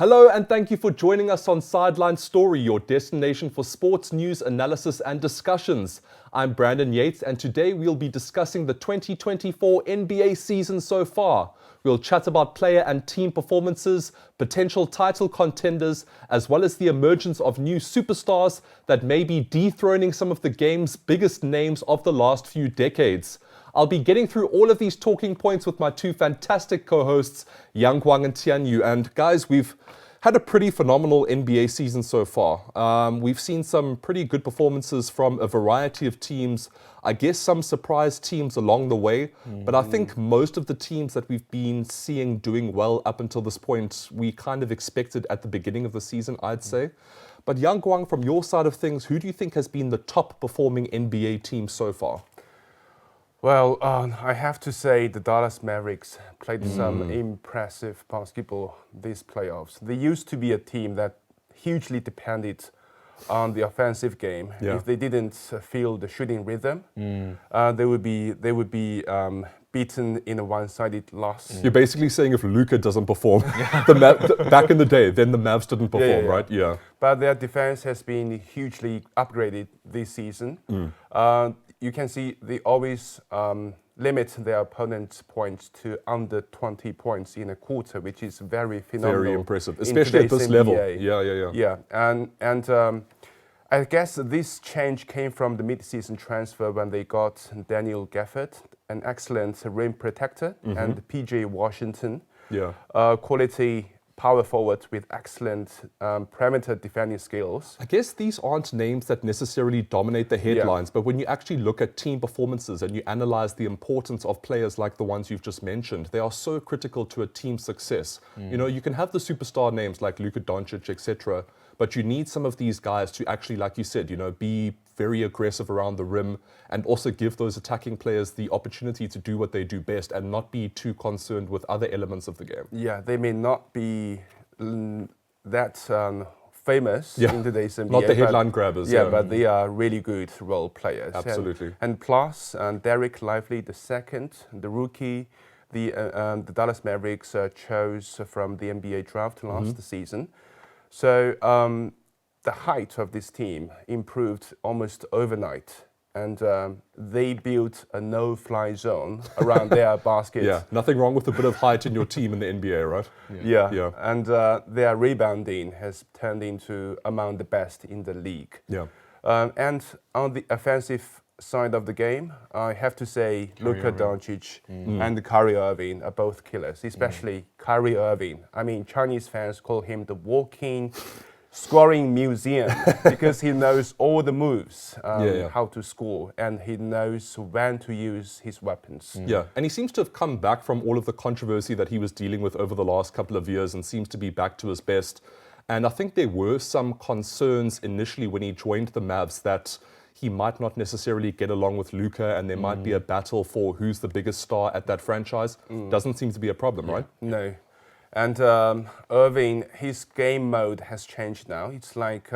Hello and thank you for joining us on Sideline Story, your destination for sports news, analysis and discussions. I'm Brandon Yates and today we'll be discussing the 2024 NBA season so far. We'll chat about player and team performances, potential title contenders, as well as the emergence of new superstars that may be dethroning some of the game's biggest names of the last few decades. I'll be getting through all of these talking points with my two fantastic co-hosts, Yang Guang and Tian Yu. And guys, we've had a pretty phenomenal NBA season so far. We've seen some pretty good performances from a variety of teams. I guess some surprise teams along the way. But I think most of the teams that we've been seeing doing well up until this point, we kind of expected at the beginning of the season, I'd say. But Yang Guang, from your side of things, who do you think has been the top performing NBA team so far? Well, I have to say the Dallas Mavericks played some impressive basketball these playoffs. They used to be a team that hugely depended on the offensive game. Yeah. If they didn't feel the shooting rhythm, they would be beaten in a one-sided loss. You're basically saying if Luka doesn't perform, back in the day, then the Mavs didn't perform, right? Yeah. But their defense has been hugely upgraded this season. You can see they always limit their opponent's points to under 20 points in a quarter, which is very phenomenal. Very impressive, especially at this NBA. level. Yeah, and I guess this change came from the mid-season transfer when they got Daniel Gafford, an excellent rim protector, and PJ Washington, quality power forward with excellent perimeter defending skills. I guess these aren't names that necessarily dominate the headlines, but when you actually look at team performances and you analyze the importance of players like the ones you've just mentioned, they are so critical to a team's success. You know, you can have the superstar names like Luka Doncic, etc., but you need some of these guys to actually, like you said, you know, be very aggressive around the rim and also give those attacking players the opportunity to do what they do best and not be too concerned with other elements of the game. Yeah, they may not be that famous in today's NBA. Not the headline grabbers. Yeah, but they are really good role players. Absolutely. And plus, Derek Lively II, the rookie, the Dallas Mavericks chose from the NBA draft last season. So the height of this team improved almost overnight. And they built a no-fly zone around their basket. Yeah, nothing wrong with a bit of height in your team in the NBA, right? Yeah. And their rebounding has turned into among the best in the league. Yeah. And on the offensive side of the game, I have to say Luka Doncic and Kyrie Irving are both killers, especially Kyrie Irving. I mean, Chinese fans call him the walking scoring museum because he knows all the moves, how to score, and he knows when to use his weapons. Yeah, and he seems to have come back from all of the controversy that he was dealing with over the last couple of years and seems to be back to his best. And I think there were some concerns initially when he joined the Mavs that he might not necessarily get along with Luka and there might be a battle for who's the biggest star at that franchise. Doesn't seem to be a problem, right? No. And Irving, his game mode has changed now. It's like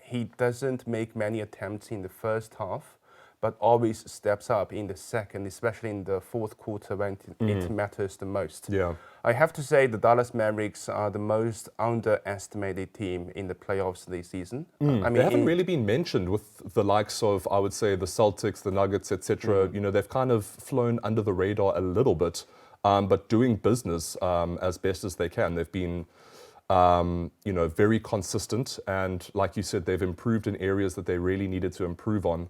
he doesn't make many attempts in the first half, but always steps up in the second, especially in the fourth quarter when it matters the most. Yeah. I have to say the Dallas Mavericks are the most underestimated team in the playoffs this season. I mean, they haven't really been mentioned with the likes of, I would say, the Celtics, the Nuggets, etc. You know, they've kind of flown under the radar a little bit. But doing business as best as they can. They've been, you know, very consistent. And like you said, they've improved in areas that they really needed to improve on.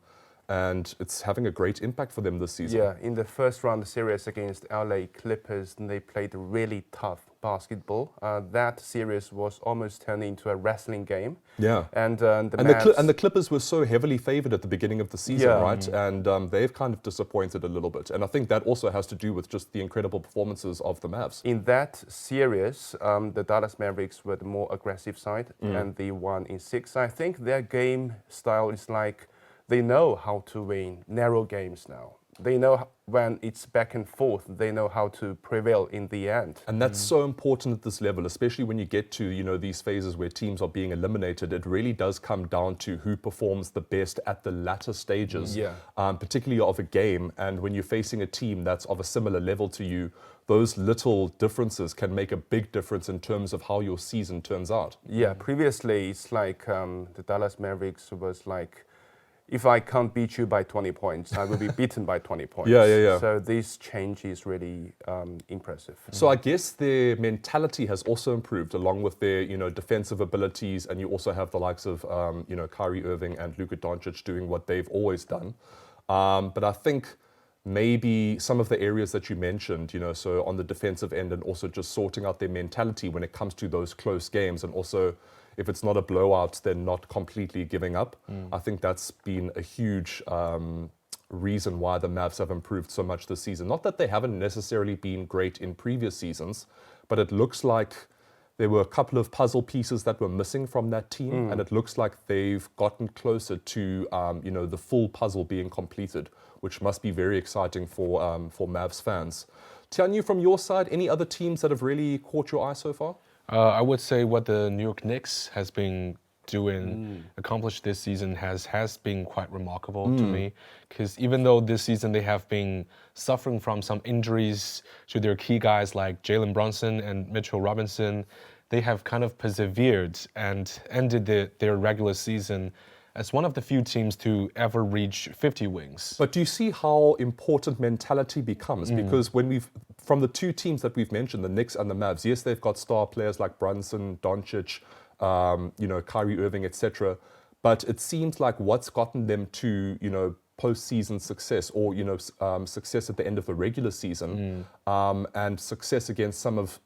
And it's having a great impact for them this season. Yeah, in the first round series against LA Clippers, they played really tough basketball. That series was almost turned into a wrestling game. Yeah. And the Clippers were so heavily favored at the beginning of the season, right? And they've kind of disappointed a little bit. And I think that also has to do with just the incredible performances of the Mavs. In that series, the Dallas Mavericks were the more aggressive side and they won in 6. I think their game style is like they know how to win narrow games now. They know when it's back and forth, they know how to prevail in the end. And that's so important at this level, especially when you get to, these phases where teams are being eliminated. It really does come down to who performs the best at the latter stages, particularly of a game. And when you're facing a team that's of a similar level to you, those little differences can make a big difference in terms of how your season turns out. Yeah, previously it's like the Dallas Mavericks was like, if I can't beat you by 20 points, I will be beaten by 20 points. Yeah. So this change is really impressive. So I guess their mentality has also improved along with their, defensive abilities, and you also have the likes of, Kyrie Irving and Luka Doncic doing what they've always done. But I think maybe some of the areas that you mentioned, so on the defensive end and also just sorting out their mentality when it comes to those close games, and also if it's not a blowout, then not completely giving up. I think that's been a huge reason why the Mavs have improved so much this season. Not that they haven't necessarily been great in previous seasons, but it looks like there were a couple of puzzle pieces that were missing from that team, and it looks like they've gotten closer to the full puzzle being completed, which must be very exciting for Mavs fans. Tianyu, from your side, any other teams that have really caught your eye so far? I would say what the New York Knicks has been accomplished this season has been quite remarkable to me. Because even though this season they have been suffering from some injuries to their key guys like Jalen Brunson and Mitchell Robinson, they have kind of persevered and ended their regular season as one of the few teams to ever reach 50 wins. But do you see how important mentality becomes? Because from the two teams that we've mentioned, the Knicks and the Mavs, yes, they've got star players like Brunson, Doncic, Kyrie Irving, etc. But it seems like what's gotten them to, postseason success, or success at the end of the regular season, and success against some of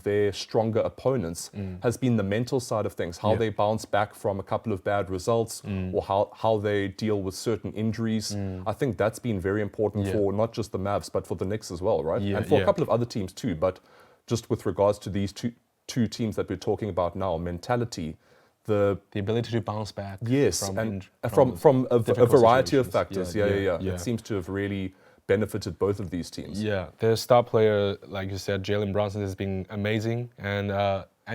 their stronger opponents has been the mental side of things, how they bounce back from a couple of bad results, or how they deal with certain injuries. I think that's been very important for not just the Mavs, but for the Knicks as well, right? And for a couple of other teams too. But just with regards to these two teams that we're talking about now, mentality, the ability to bounce back. Yes, from a variety of factors. Yeah. It seems to have really benefited both of these teams. Yeah, their star player, like you said, Jalen Brunson, has been amazing, and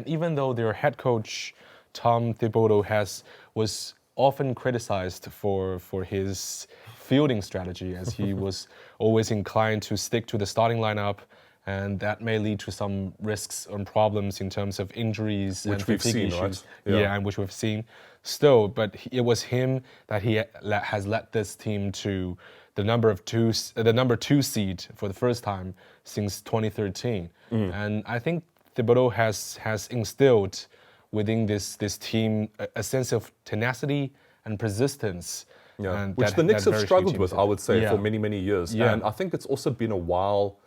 even though their head coach Tom Thibodeau was often criticized for his fielding strategy, as he was always inclined to stick to the starting lineup. And that may lead to some risks and problems in terms of injuries which and we've fatigue seen, issues. right? And which we've seen. Still, but it was him that has led this team to the number two seed for the first time since 2013. And I think Thibodeau has instilled within this team a sense of tenacity and persistence. And which the Knicks have struggled with, I would say, for many, many years. Yeah. And I think it's also been a while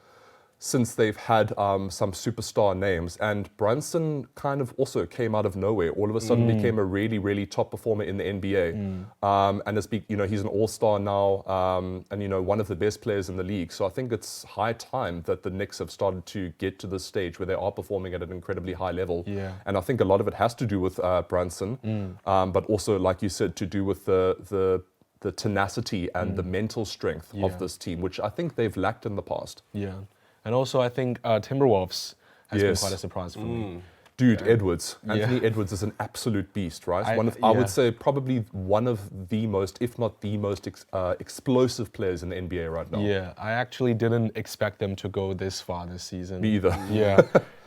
since they've had some superstar names. And Brunson kind of also came out of nowhere. All of a sudden became a really, really top performer in the NBA. And he's an all-star now, and one of the best players in the league. So I think it's high time that the Knicks have started to get to this stage where they are performing at an incredibly high level. Yeah. And I think a lot of it has to do with Brunson, but also, like you said, to do with the tenacity and the mental strength of this team, which I think they've lacked in the past. Yeah. And also, I think Timberwolves has been quite a surprise for me. Dude, Edwards. Anthony Edwards is an absolute beast, right? I would say probably one of the most, if not the most explosive players in the NBA right now. Yeah, I actually didn't expect them to go this far this season. Me either. Yeah.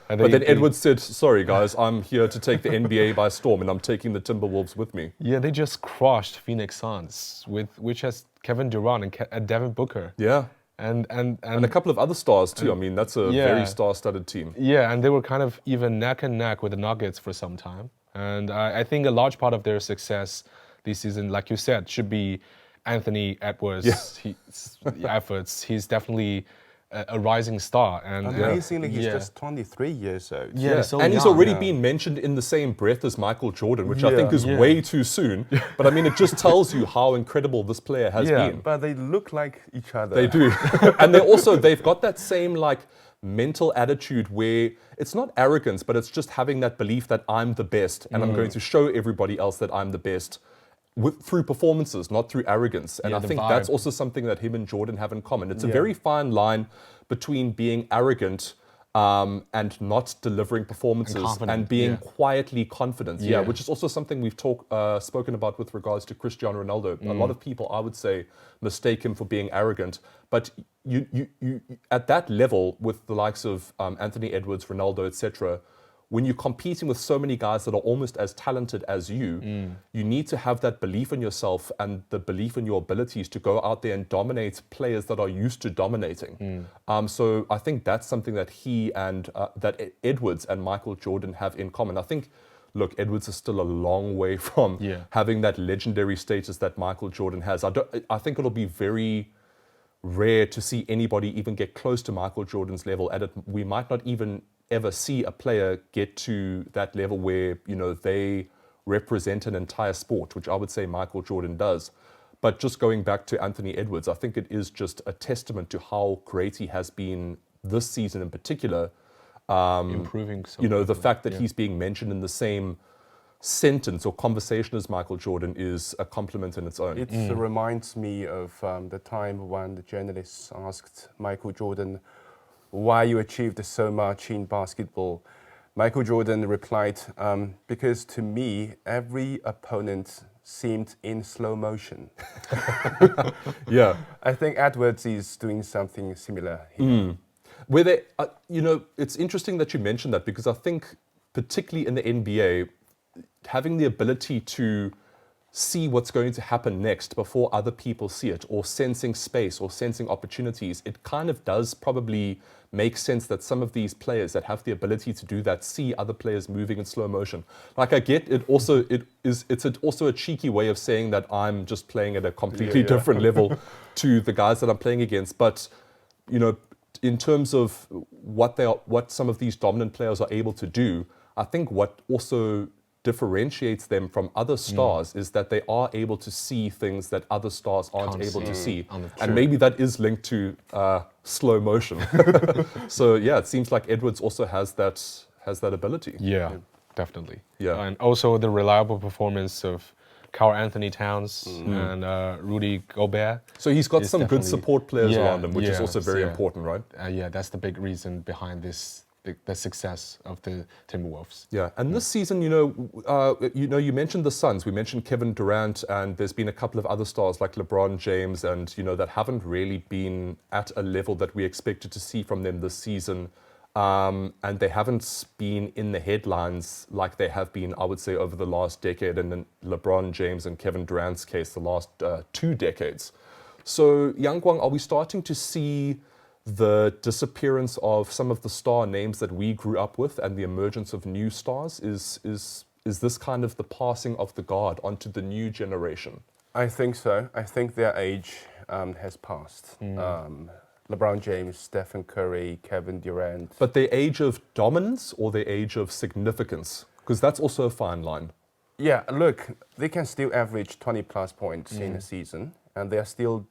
But then Edwards said, sorry guys, I'm here to take the NBA by storm and I'm taking the Timberwolves with me. Yeah, they just crushed Phoenix Suns, which has Kevin Durant and Devin Booker. Yeah. And a couple of other stars too. I mean, that's a very star-studded team. Yeah, and they were kind of even neck and neck with the Nuggets for some time. And I think a large part of their success this season, like you said, should be Anthony Edwards' efforts. He's definitely a rising star. And amazingly, he's just 23 years old. Yeah, so and he's young. already been mentioned in the same breath as Michael Jordan, which I think is way too soon. But I mean, it just tells you how incredible this player has been. But they look like each other. They do. And they've got that same mental attitude where it's not arrogance, but it's just having that belief that I'm the best and I'm going to show everybody else that I'm the best. through performances, not through arrogance. And Yeah, I the think vibe. that's also something that him and Jordan have in common. It's a Yeah. very fine line between being arrogant and not delivering performances confident, being yeah. quietly confident. Yeah, Yeah. which is also something we've spoken about with regards to Cristiano Ronaldo. A lot of people, I would say, mistake him for being arrogant. But you at that level with the likes of Anthony Edwards, Ronaldo, etc., when you're competing with so many guys that are almost as talented as you, you need to have that belief in yourself and the belief in your abilities to go out there and dominate players that are used to dominating. So I think that's something that he and that Edwards and Michael Jordan have in common. I think, look, Edwards is still a long way from having that legendary status that Michael Jordan has. I think it'll be very rare to see anybody even get close to Michael Jordan's level. We might not even ever see a player get to that level where, you know, they represent an entire sport, which I would say Michael Jordan does. But just going back to Anthony Edwards, I think it is just a testament to how great he has been this season in particular. Improving so You know, the quickly. fact that he's being mentioned in the same sentence or conversation as Michael Jordan is a compliment in its own. It reminds me of the time when the journalists asked Michael Jordan why you achieved so much in basketball. Michael Jordan replied, because to me, every opponent seemed in slow motion. Yeah. I think Edwards is doing something similar here. Where they, you know, it's interesting that you mentioned that because I think, particularly in the NBA, having the ability to see what's going to happen next before other people see it, or sensing space or sensing opportunities, it kind of does probably make sense that some of these players that have the ability to do that see other players moving in slow motion. Like, I get it. Also, it's also a cheeky way of saying that I'm just playing at a completely different level to the guys that I'm playing against. But, you know, in terms of what some of these dominant players are able to do, I think what also differentiates them from other stars is that they are able to see things that other stars aren't Can't able to see. True. And maybe that is linked to slow motion. So yeah, it seems like Edwards also has that ability. Yeah, definitely. Yeah. And also the reliable performance of Karl Anthony Towns and Rudy Gobert. So he's got is some good definitely- support players Yeah, around him, which is yeah, also very yeah. important, right? Yeah, that's the big reason behind the success of the Timberwolves. Yeah, and this season, you mentioned the Suns. We mentioned Kevin Durant, and there's been a couple of other stars like LeBron James, and that haven't really been at a level that we expected to see from them this season. And they haven't been in the headlines like they have been, I would say, over the last decade, and in LeBron James and Kevin Durant's case, the last 2 decades. So, Yang Guang, are we starting to see the disappearance of some of the star names that we grew up with and the emergence of new stars? Is this kind of the passing of the guard onto the new generation? I think so. I think their age has passed. LeBron James, Stephen Curry, Kevin Durant. But their age of dominance or their age of significance? Because that's also a fine line. Yeah, look, they can still average 20 plus points in a season, and they are still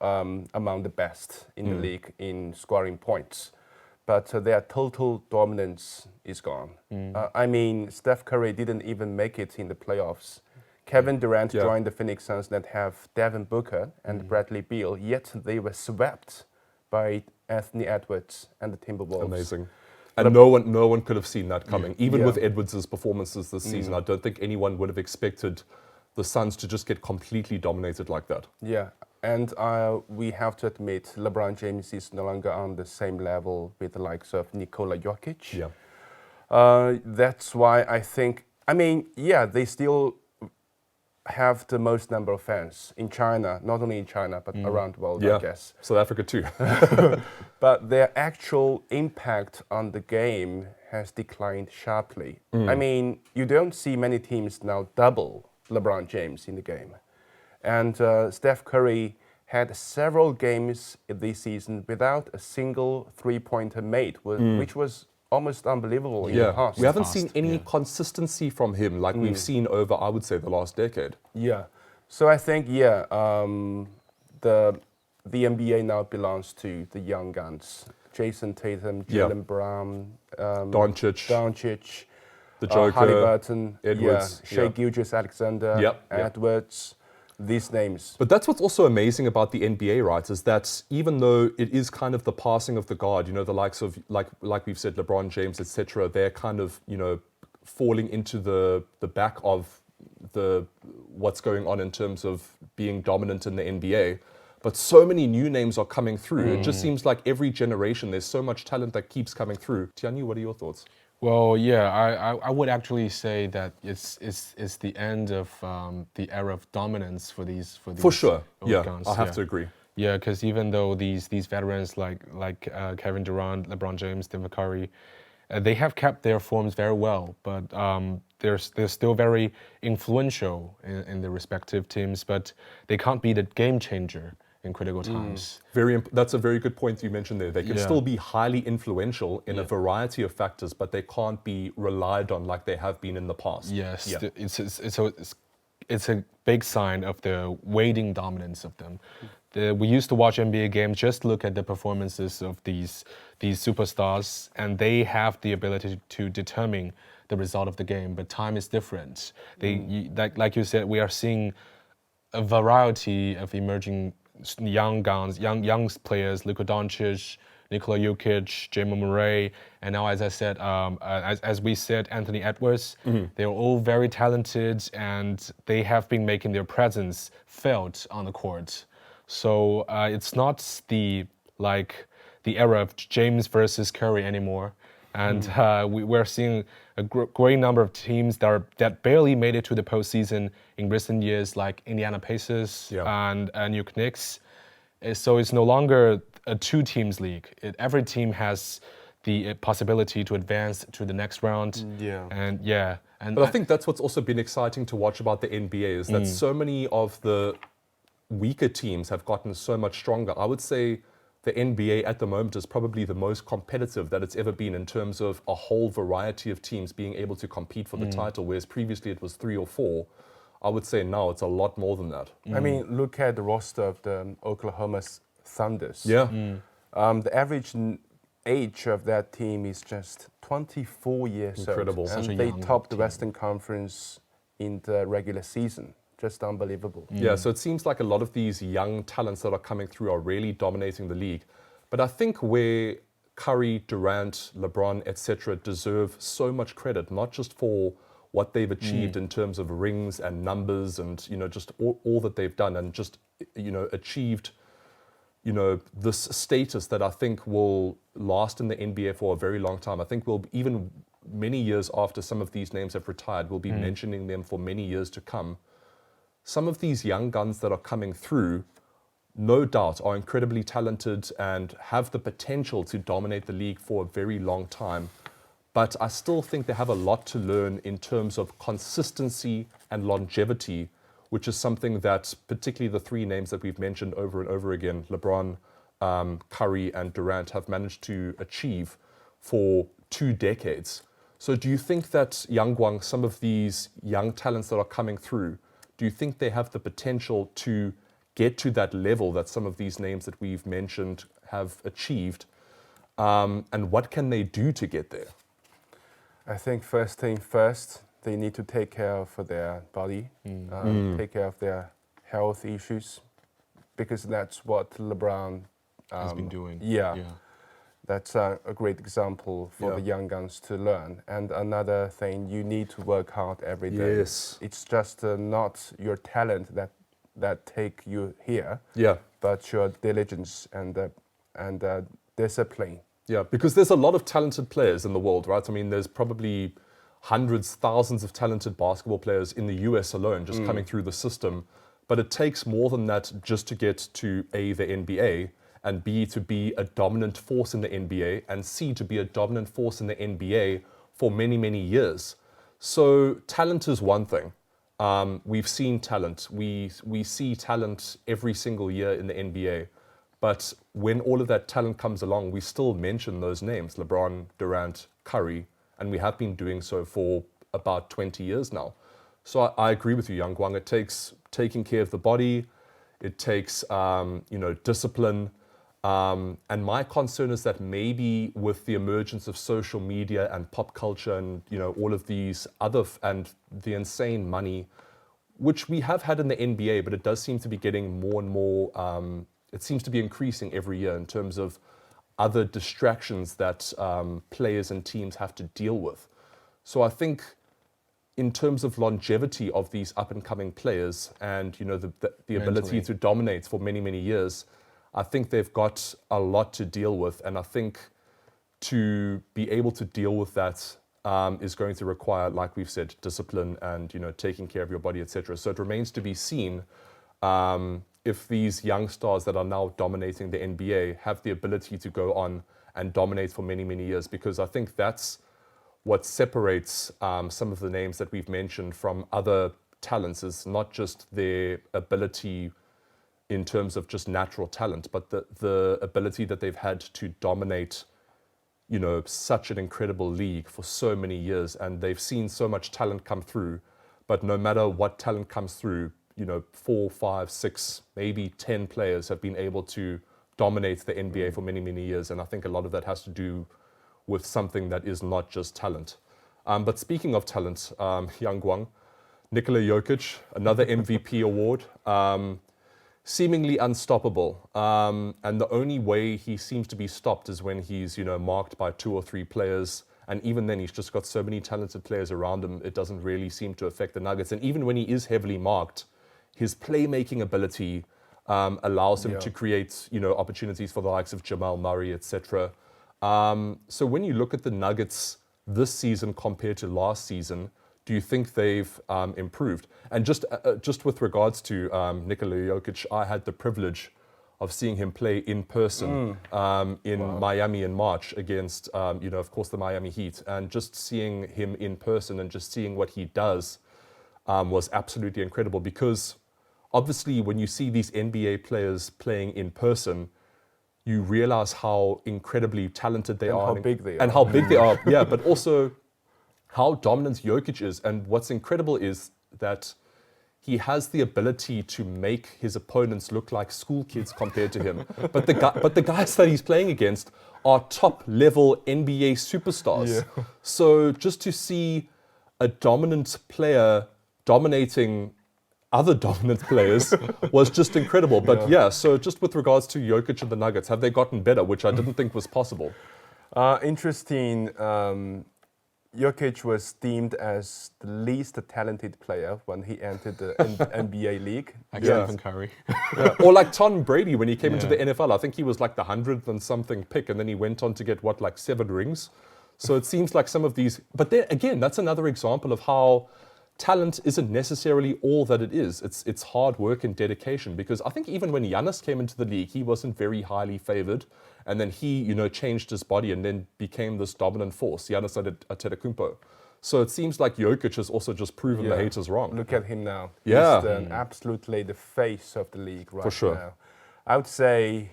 among the best in the league in scoring points. But their total dominance is gone. I mean, Steph Curry didn't even make it in the playoffs. Kevin Durant joined the Phoenix Suns that have Devin Booker and Bradley Beal, yet they were swept by Anthony Edwards and the Timberwolves. Amazing. And no one could have seen that coming. Even Yeah. with Edwards' performances this season, I don't think anyone would have expected the Suns to just get completely dominated like that. Yeah, and we have to admit LeBron James is no longer on the same level with the likes of Nikola Jokic. Yeah. That's why I think, they still have the most number of fans in China, not only in China, but around the world, I guess. South Africa too. But their actual impact on the game has declined sharply. I mean, you don't see many teams now double LeBron James in the game. And Steph Curry had several games this season without a single three-pointer made, which was almost unbelievable in the past. We haven't seen any consistency from him like we've seen over, I would say, the last decade. Yeah. So I think, the NBA now belongs to the young guns. Jason Tatum, Jaylen Brown, Doncic. The Joker, Halliburton, Edwards, Shea Gilgeous-Alexander, Yep. Edwards, these names. But that's what's also amazing about the NBA, right? Is that even though it is kind of the passing of the guard, the likes of like we've said, LeBron James, etc., they're kind of falling into the back of what's going on in terms of being dominant in the NBA. But so many new names are coming through. It just seems like every generation there's so much talent that keeps coming through. Tianyu, what are your thoughts? Well, yeah, I would actually say that it's the end of the era of dominance for these For sure, old yeah, guns, I have to agree. Yeah, because even though these veterans like Kevin Durant, LeBron James, Stephen Curry, they have kept their forms very well, but they're still very influential in their respective teams, but they can't be the game changer in critical times. That's a very good point you mentioned there. They can still be highly influential in a variety of factors, but they can't be relied on like they have been in the past. Yes, it's a big sign of the waning dominance of them. We used to watch NBA games, just look at the performances of these superstars, and they have the ability to determine the result of the game. But time is different. Like you said, we are seeing a variety of emerging young guns, young players, Luka Doncic, Nikola Jokic, Jamal Murray, and now, as I said, as we said, Anthony Edwards. They're all very talented, and they have been making their presence felt on the court. So it's not the era of James versus Curry anymore, and we're seeing a great number of teams that barely made it to the postseason in recent years, like Indiana Pacers and New York Knicks. So it's no longer a two-teams league. Every team has the possibility to advance to the next round. But I think that's what's also been exciting to watch about the NBA is that so many of the weaker teams have gotten so much stronger. I would say the NBA at the moment is probably the most competitive that it's ever been in terms of a whole variety of teams being able to compete for the title, whereas previously it was 3 or 4. I would say now it's a lot more than that. I mean, look at the roster of the Oklahoma Thunders. Yeah. The average age of that team is just 24 years Incredible. old. Such a And they young topped the team. Western Conference in the regular season. Just unbelievable. Yeah, so it seems like a lot of these young talents that are coming through are really dominating the league. But I think where Curry, Durant, LeBron, etc. deserve so much credit, not just for what they've achieved in terms of rings and numbers and just all that they've done and just achieved this status that I think will last in the NBA for a very long time. I think we'll even many years after some of these names have retired, we'll be mentioning them for many years to come. Some of these young guns that are coming through, no doubt, are incredibly talented and have the potential to dominate the league for a very long time. But I still think they have a lot to learn in terms of consistency and longevity, which is something that particularly the 3 names that we've mentioned over and over again, LeBron, Curry, and Durant, have managed to achieve for 2 decades. So do you think that Yang, some of these young talents that are coming through, do you think they have the potential to get to that level that some of these names that we've mentioned have achieved? And what can they do to get there? I think first thing first, they need to take care of their body, take care of their health issues, because that's what LeBron Has been doing. Yeah. That's a great example for the young guns to learn. And another thing, you need to work hard every day. Yes. It's just not your talent that take you here, but your diligence and discipline. Yeah, because there's a lot of talented players in the world, right? I mean, there's probably hundreds, thousands of talented basketball players in the US alone just coming through the system. But it takes more than that just to get to A, the NBA, and B, to be a dominant force in the NBA, and C, to be a dominant force in the NBA for many, many years. So talent is one thing. We've seen talent. We see talent every single year in the NBA. But when all of that talent comes along, we still mention those names, LeBron, Durant, Curry, and we have been doing so for about 20 years now. So I agree with you, Yang Guang. It takes taking care of the body. It takes, discipline. And my concern is that maybe with the emergence of social media and pop culture and all of these and the insane money, which we have had in the NBA, but it does seem to be getting more and more. It seems to be increasing every year in terms of other distractions that players and teams have to deal with. So I think, in terms of longevity of these up-and-coming players and the ability to dominate for many, many years, I think they've got a lot to deal with. And I think to be able to deal with that is going to require, like we've said, discipline and taking care of your body, etc. So it remains to be seen if these young stars that are now dominating the NBA have the ability to go on and dominate for many, many years, because I think that's what separates some of the names that we've mentioned from other talents, is not just their ability in terms of just natural talent, but the ability that they've had to dominate, such an incredible league for so many years. And they've seen so much talent come through, but no matter what talent comes through, 4, 5, 6, maybe 10 players have been able to dominate the NBA for many, many years. And I think a lot of that has to do with something that is not just talent. But speaking of talent, Yang Guang, Nikola Jokic, another MVP award, seemingly unstoppable. And the only way he seems to be stopped is when he's, marked by 2 or 3 players. And even then, he's just got so many talented players around him, it doesn't really seem to affect the Nuggets. And even when he is heavily marked, his playmaking ability allows him to create, opportunities for the likes of Jamal Murray, etc. So when you look at the Nuggets this season compared to last season, do you think they've improved? And just with regards to Nikola Jokic, I had the privilege of seeing him play in person in Miami in March against, of course, the Miami Heat. And just seeing him in person and just seeing what he does was absolutely incredible, because obviously when you see these NBA players playing in person, you realize how incredibly talented they are. How big they are. And how big they are, yeah, but also how dominant Jokic is. And what's incredible is that he has the ability to make his opponents look like school kids compared to him. But the guys that he's playing against are top-level NBA superstars. Yeah. So just to see a dominant player dominating other dominant players was just incredible. But so just with regards to Jokic and the Nuggets, have they gotten better, which I didn't think was possible? Interesting. Jokic was deemed as the least talented player when he entered the NBA league. Like Stephen Curry. Or like Tom Brady when he came into the NFL. I think he was like the 100th and something pick, and then he went on to get, 7 rings? So it seems like some of these... But then again, that's another example of how talent isn't necessarily all that it is. It's hard work and dedication, because I think even when Giannis came into the league, he wasn't very highly favored. And then he, changed his body and then became this dominant force, Giannis Antetokounmpo. So it seems like Jokic has also just proven the haters wrong. Look at him now. Yeah. He's absolutely the face of the league right For sure. now. I would say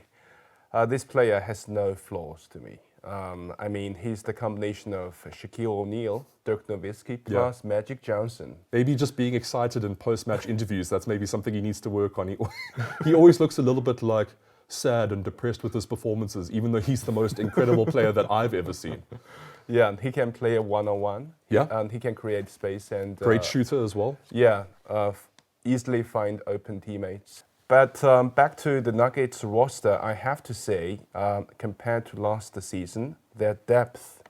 this player has no flaws to me. I mean, he's the combination of Shaquille O'Neal, Dirk Nowitzki, plus Magic Johnson. Maybe just being excited in post-match interviews, that's maybe something he needs to work on. He always looks a little bit like sad and depressed with his performances, even though he's the most incredible player that I've ever seen. Yeah, and he can play a one-on-one. Yeah. And he can create space. And great shooter as well. Yeah, easily find open teammates. But back to the Nuggets roster, I have to say, compared to last season, their depth,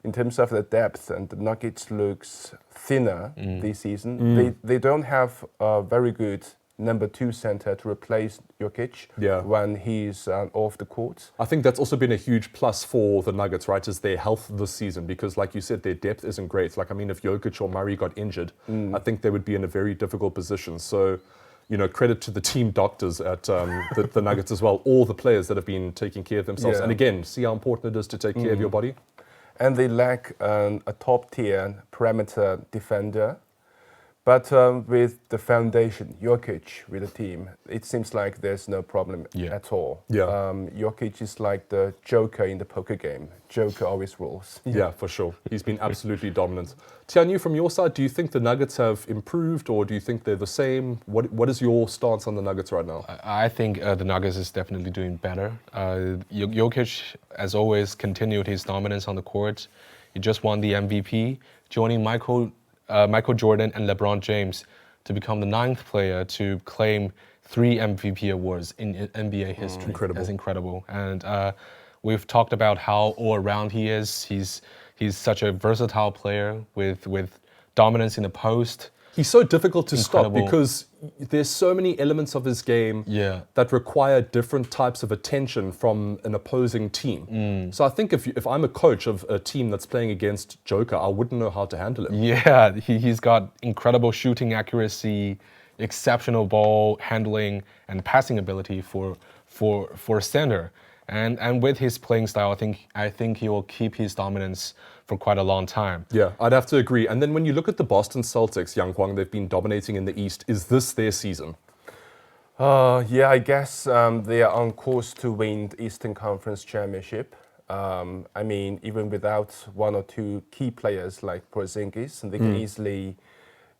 in terms of the depth, and the Nuggets looks thinner this season. They don't have a very good number 2 center to replace Jokic when he's off the court. I think that's also been a huge plus for the Nuggets, right, is their health this season, because like you said, their depth isn't great. Like, I mean, if Jokic or Murray got injured, I think they would be in a very difficult position. So, credit to the team doctors at the Nuggets as well, all the players that have been taking care of themselves. Yeah. And again, see how important it is to take care of your body. And they lack a top-tier perimeter defender. But with the foundation, Jokic with the team, it seems like there's no problem at all. Yeah. Jokic is like the Joker in the poker game. Joker always rules. Yeah, for sure. He's been absolutely dominant. Tianyu, from your side, do you think the Nuggets have improved or do you think they're the same? What is your stance on the Nuggets right now? I think the Nuggets is definitely doing better. Jokic, as always, continued his dominance on the court. He just won the MVP, joining Michael Jordan and LeBron James to become the 9th player to claim 3 MVP awards in NBA history. Incredible. That's incredible. And we've talked about how all-around he is. He's such a versatile player with dominance in the post. He's so difficult to Incredible. stop because there's so many elements of his game that require different types of attention from an opposing team. So I think if I'm a coach of a team that's playing against Joker, I wouldn't know how to handle him. Yeah, he's got incredible shooting accuracy, exceptional ball handling, and passing ability for center. And with his playing style, I think he will keep his dominance for quite a long time. Yeah, I'd have to agree. And then when you look at the Boston Celtics, Yang Huang, they've been dominating in the East. Is this their season? Yeah, I guess they are on course to win the Eastern Conference Championship. I mean, even without 1 or 2 key players like Porzingis, they can easily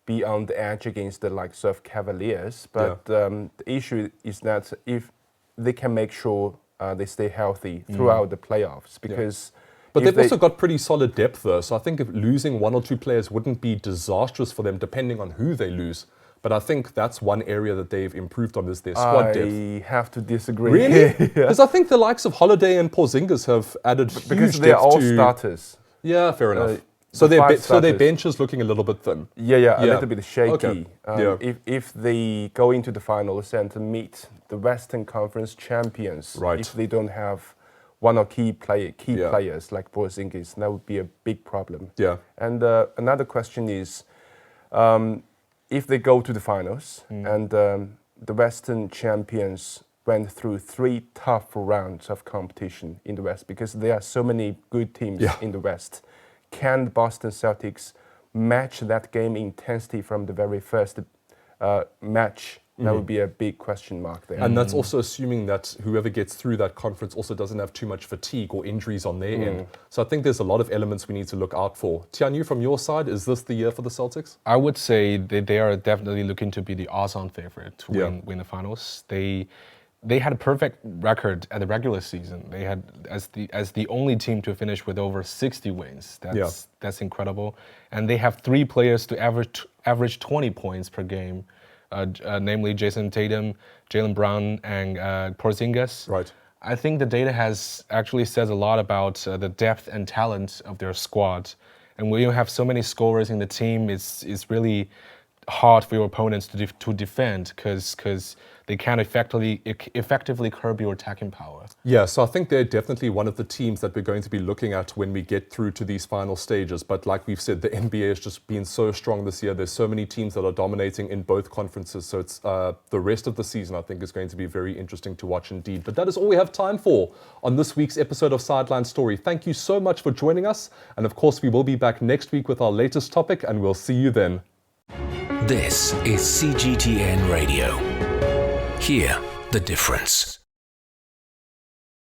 be on the edge against the likes of Cavaliers. But the issue is that if they can make sure they stay healthy throughout the playoffs, because But they've also got pretty solid depth though, so I think if losing 1 or 2 players wouldn't be disastrous for them depending on who they lose. But I think that's one area that they've improved on is their squad depth. I have to disagree. Really? Because I think the likes of Holiday and Porzingis have added huge Because they're depth all to... starters. Yeah, fair enough. The five So their starters. bench is looking a little bit thin. Yeah, a little bit shaky. Okay. If they go into the finals and meet the Western Conference champions, Right. if they don't have 1 or key players like Porzingis, that would be a big problem. Yeah. And another question is, if they go to the finals and the Western champions went through 3 tough rounds of competition in the West, because there are so many good teams in the West, can the Boston Celtics match that game intensity from the very first match? That would be a big question mark there. And that's also assuming that whoever gets through that conference also doesn't have too much fatigue or injuries on their end. So I think there's a lot of elements we need to look out for. Tianyu, from your side, is this the year for the Celtics? I would say they are definitely looking to be the odds-on favorite to win the finals. They had a perfect record at the regular season. They had as the only team to finish with over 60 wins. That's incredible. And they have 3 players to average 20 points per game, namely Jason Tatum, Jaylen Brown, and Porzingis. Right. I think the data actually says a lot about the depth and talent of their squad. And when you have so many scorers in the team, it's really hard for your opponents to defend because they can't effectively curb your attacking power. Yeah, so I think they're definitely one of the teams that we're going to be looking at when we get through to these final stages. But like we've said, the NBA has just been so strong this year. There's so many teams that are dominating in both conferences. So it's the rest of the season, I think, is going to be very interesting to watch indeed. But that is all we have time for on this week's episode of Sideline Story. Thank you so much for joining us. And of course, we will be back next week with our latest topic, and we'll see you then. This is CGTN Radio. Hear the difference.